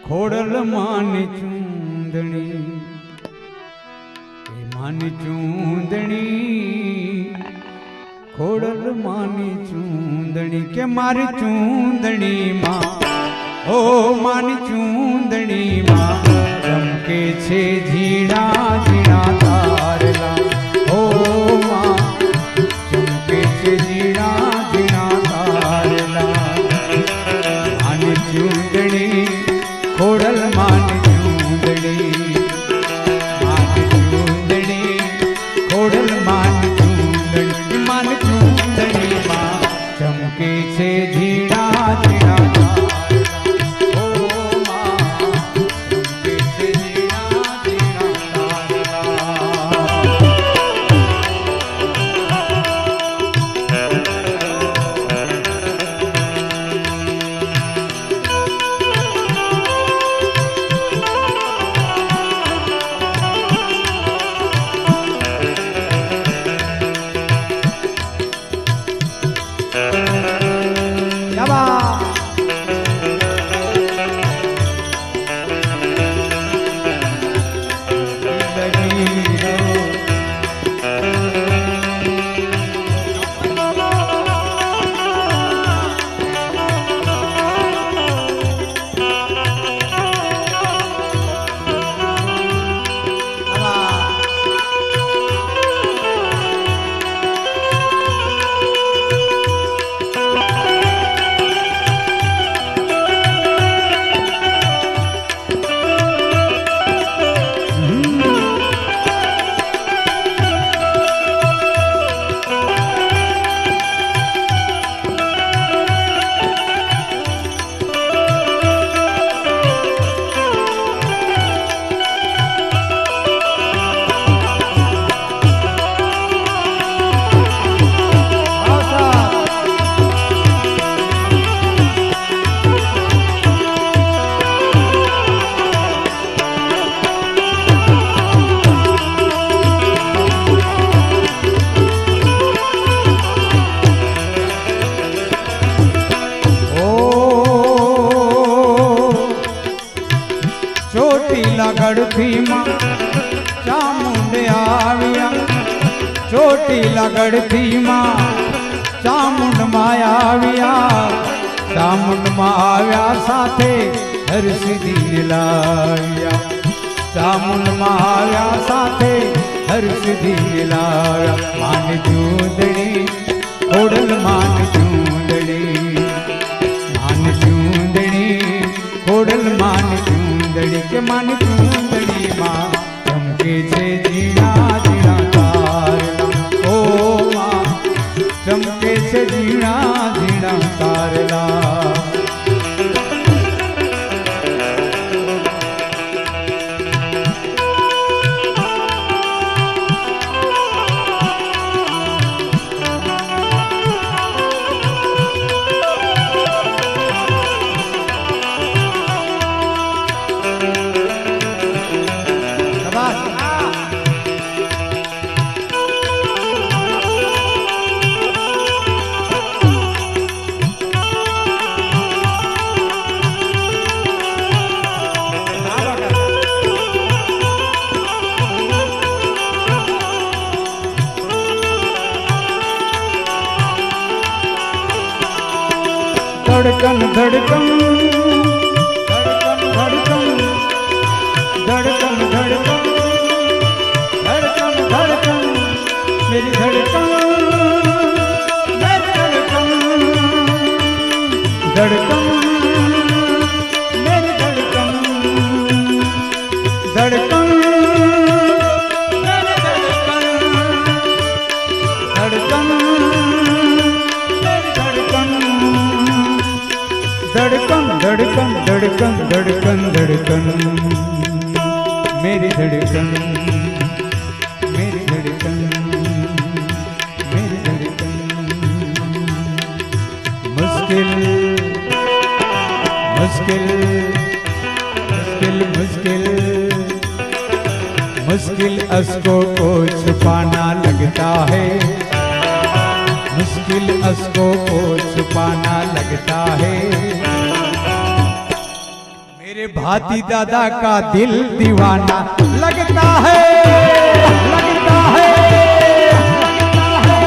खोड़ल मानी चूंदणी मानी चूंदणी खोड़ल मानी चूंदणी के मारी चूंदणी मां ओ मानी चूंदणी मां चमके छे झीणा झीणा तारला ओ मां चमके छे झीणा झीणा तारला मानी चूंदणी खोड़ल मानी चूंदणी मानी चूंदणी खोड़ल मानी चूंदणी मानी चूंदणी मां चमके छे झीणा झीणा तारला ओ मां चमके छे झीणा झीणा गढ़थी मां चामुंड आविया चोटीला गढ़थी मां चामुंड मां आविया चामुंड मां आव्या साथे हर सिद्धि लाव्या चामुंड मां आव्या साथे हर सिद्धि लाव्या मान चूंदणी खोड़ल मान चूंदणी खोड़ल मान चूंदणी के मान चूंदणी मां चमके छे झीणा झीणा तारला ओ मां चमके छे झीणा झीणा तारला धड़कन धड़कन धड़कन धड़कन धड़कन धड़कन धड़कन धड़कन मेरी धड़कन मेरी धड़कन धड़कन मेरी धड़कन धड़कन मेरी धड़कन धड़कन धड़कन धड़कन धड़कन धड़कन मेरी धड़कन मेरी धड़कन मेरी धड़कन मुश्किल मुश्किल मुश्किल मुश्किल मुश्किल अश्कों को छुपाना लगता है मुश्किल अश्कों को छुपाना लगता है मेरे भाती दादा का दिल दीवाना लगता है, लगता है,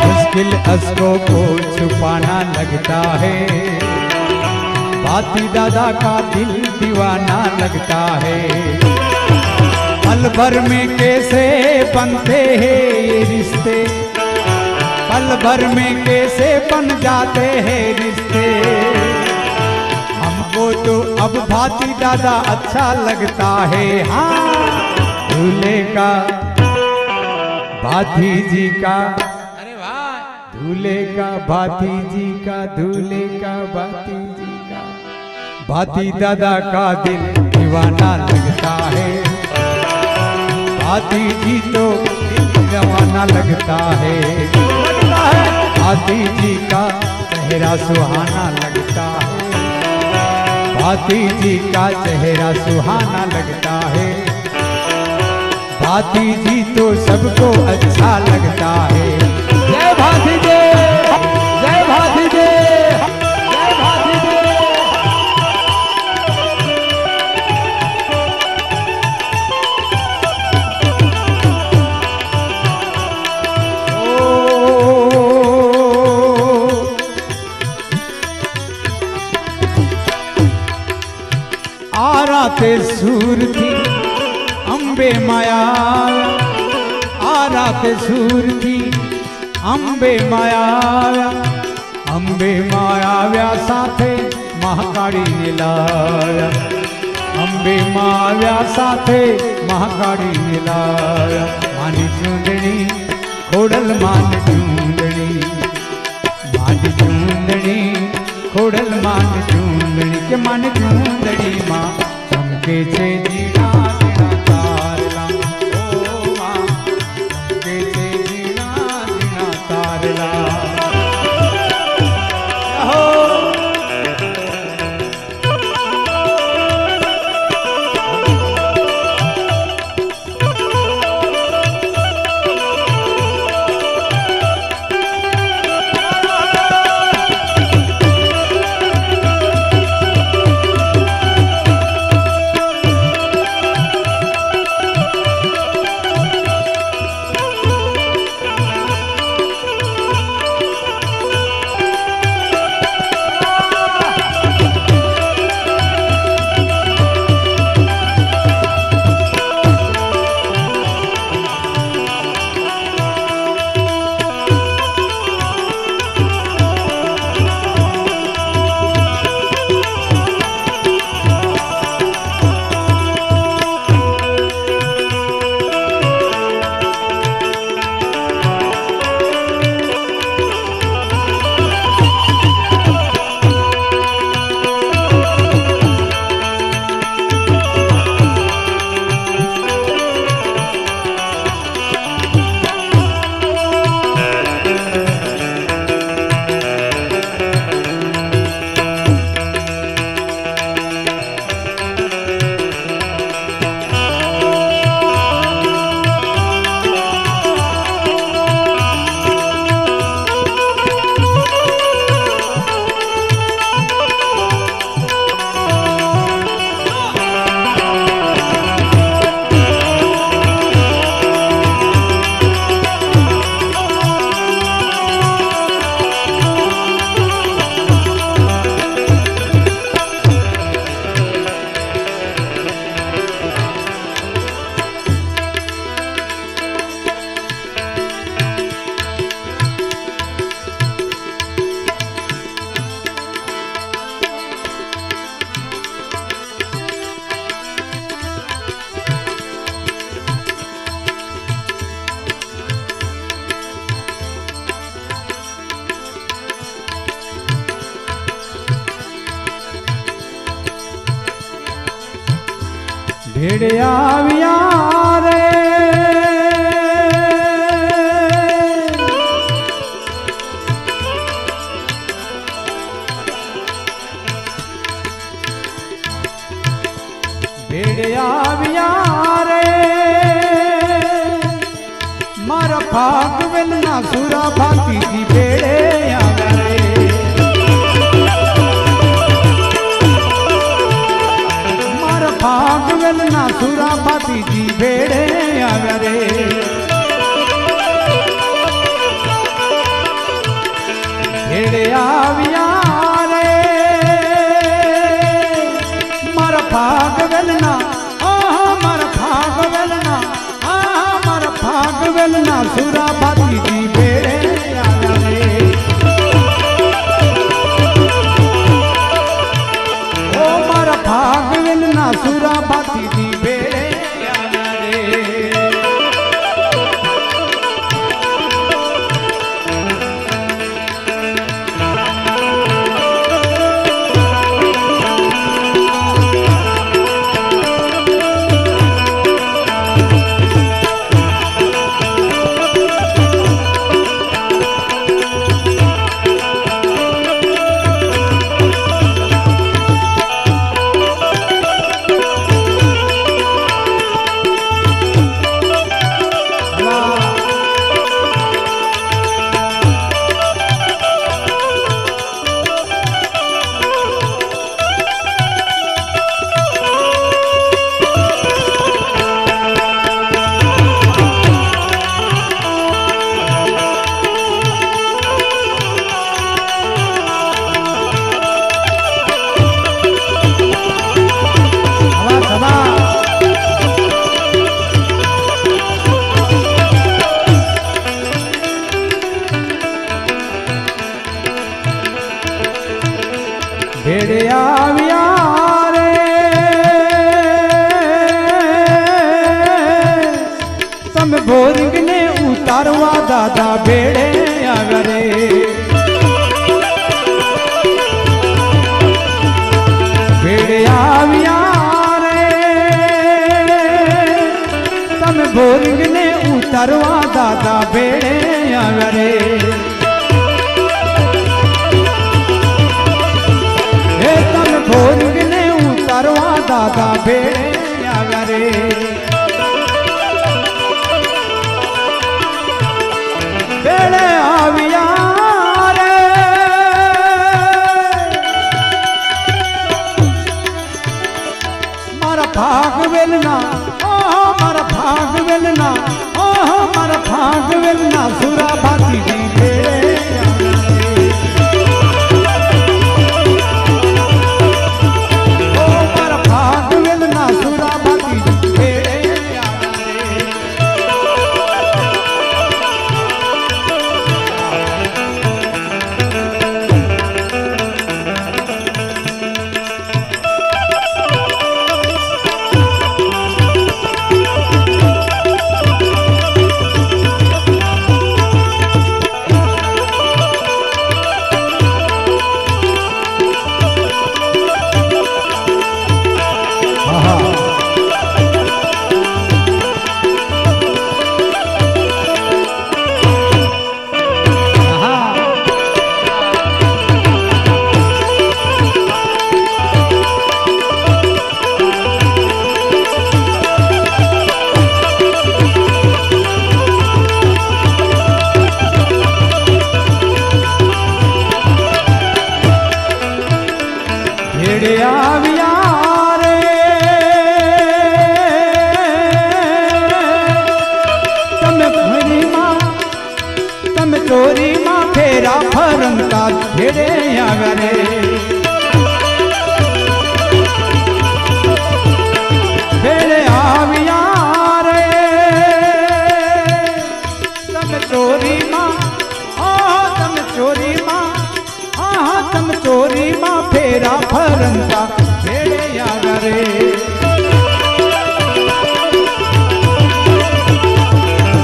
मुश्किल अश्कों को छुपाना लगता है। भाती दादा का दिल दीवाना लगता है। पल भर में कैसे बनते हैं ये रिश्ते, पल भर में कैसे बन जाते हैं रिश्ते। हमको तो अब भाती दादा अच्छा लगता है। हाँ, दूल्हे का भाती जी का, अरे वाह, दूल्हे का भाती जी का, दूल्हे का भाती जी का, भाती दादा का दिल दीवाना लगता है। भाती जी तो दीवाना लगता है, भाती जी का चेहरा सुहाना लगता है, भाती जी का चेहरा सुहाना लगता है। भाती जी तो सबको अच्छा लगता है। जय भाती जी, जय भाती जी, जय भाती जी। आराते सूर थी अम्बे माया, आराते सूर थी अम्बे माया, अम्बे माया व्या साथे महाकाળી ने लाया, अम्बे माया साथे महाकाળી ने लाया। मानी चूंदड़ी खोड़ल मान चूंदड़ी, मानी चूंदड़ी खोड़ल मान चूंदड़ी के मन चूंदड़ी माँ चमके छे जीना जीना तारला। ओ माँ चमके छे जीना जीना तारला। भेड़िया विया रे भेड़िया विया रे मारा भाग वेलना सुरा भाती जी भेड़िया रे भागवेल ना सुरा भाती जी भेड़े आगरे भेड़े आविया रे मारा भागवेल ना मारा भागवेल ना मारा भागवेल ना सुरा भाती जी भेड़े आगरे ओ मारा भागवेल ना सुरा भाती जी भेड़े आगरे भेड़े आविया रे तम भोरिंग ने उतारवा दादा भेड़े आगरे भेड़े आविया रे तम भोरिंग ने उतारवा दादा भेड़े आगरे भोरिंग ने उतारवा दादा भेड़े आगरे भेड़े आविया रे मारा भागवेल ना मारा भागवेल ना मारा भागवेल ना सुरा भाती जी भेड़े भेड़े आविया रे तम भरी माँ तम चोरी माँ फेरा फरंता भेड़े आगरे भेड़े आविया रे तम चोरी माँ तम चोरी माँ तम चोरी माँ फेरा फरंता भेड़े आगरे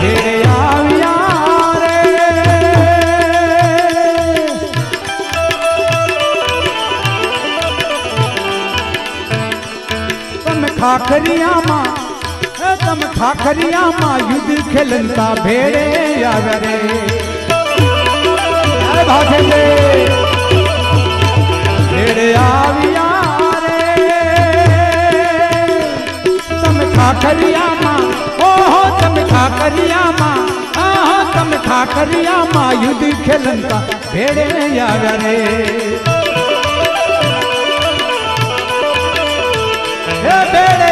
भेड़े आविया रे तम खाखरिया माँ युद्ध खेलता भेड़े आगरे भाषे भेड़े आविया रे तम खाखरिया माँ तम खाखरिया माँ तम खाखरिया माँ युद्ध खेलता भेड़े आगरे भेड़े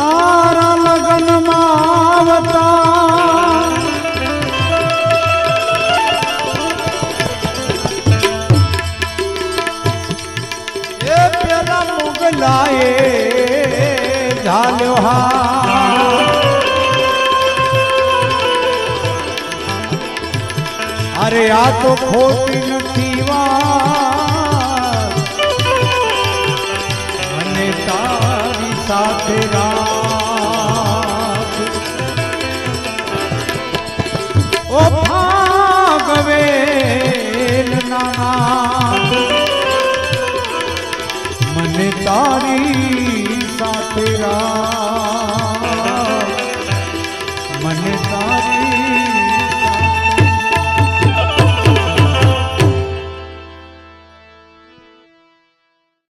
तारा लगन मावता ये पेला मुगलाए झाल्यो हा अरे आ तो खोटी नथी वा